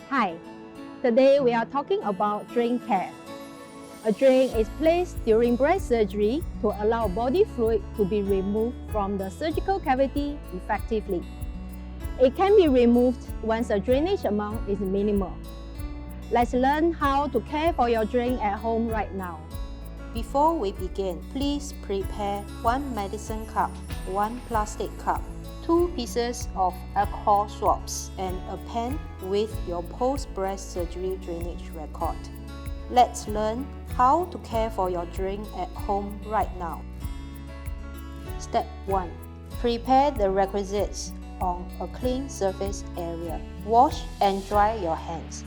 Hi, today we are talking about drain care. A drain is placed during breast surgery to allow body fluid to be removed from the surgical cavity effectively. It can be removed once the drainage amount is minimal. Let's learn how to care for your drain at home right now. Before we begin, please prepare 1 medicine cup, 1 plastic cup, 2 pieces of alcohol swabs, and a pen with your post-breast surgery drainage record. Let's learn how to care for your drain at home right now. Step 1. Prepare the requisites on a clean surface area. Wash and dry your hands.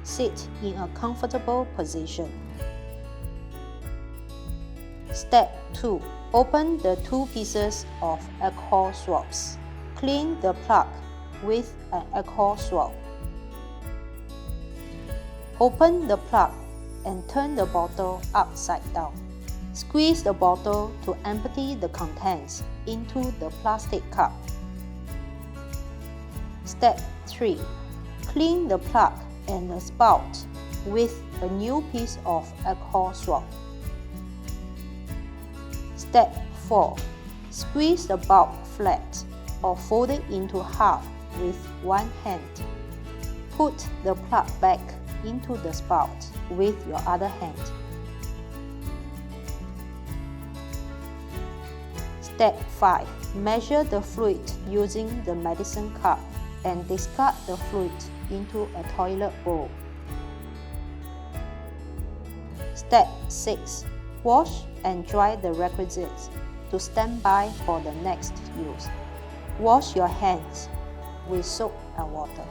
Sit in a comfortable position. Step 2. Open the 2 pieces of alcohol swabs. Clean the plug with an alcohol swab. Open the plug and turn the bottle upside down. Squeeze the bottle to empty the contents into the plastic cup. Step 3. Clean the plug and the spout with a new piece of alcohol swab. Step 4. Squeeze the bulb flat or fold it into half with one hand. Put the plug back into the spout with your other hand. Step 5. Measure the fluid using the medicine cup and discard the fluid into a toilet bowl. Step 6. Wash and dry the requisites to stand by for the next use. Wash your hands with soap and water.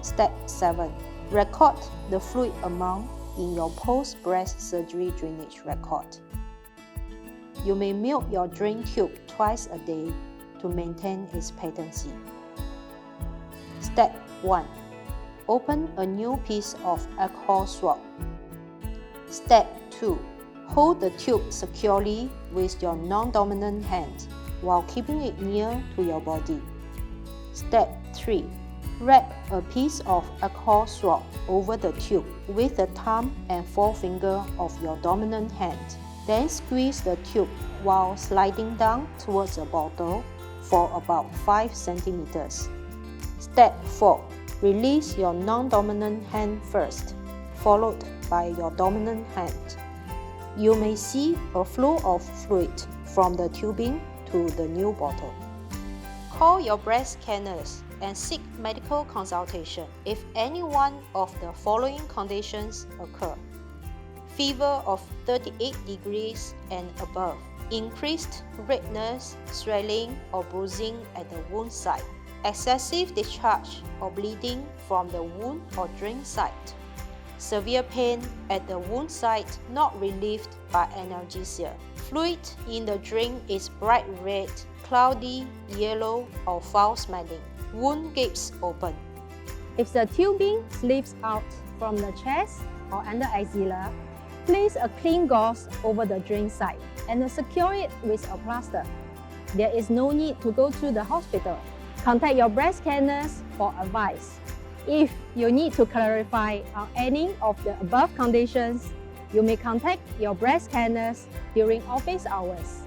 Step 7. Record the fluid amount in your post-breast surgery drainage record. You may milk your drain tube twice a day to maintain its patency. Step 1. Open a new piece of alcohol swab. Step 2. Hold the tube securely with your non-dominant hand while keeping it near to your body. Step 3. Wrap a piece of alcohol swab over the tube with the thumb and forefinger of your dominant hand. Then squeeze the tube while sliding down towards the bottle for about 5 centimeters. Step 4. Release your non-dominant hand first, followed by your dominant hand. You may see a flow of fluid from the tubing to the new bottle. Call your breast care nurse and seek medical consultation if any one of the following conditions occur: fever of 38 degrees and above, increased redness, swelling or bruising at the wound site, excessive discharge or bleeding from the wound or drain site, severe pain at the wound site not relieved by analgesia. Fluid in the drain is bright red, cloudy, yellow or foul-smelling. Wound gapes open. If the tubing slips out from the chest or under axilla, place a clean gauze over the drain site and secure it with a plaster. There is no need to go to the hospital. Contact your breast care nurse for advice. If you need to clarify on any of the above conditions, you may contact your breast care nurse during office hours.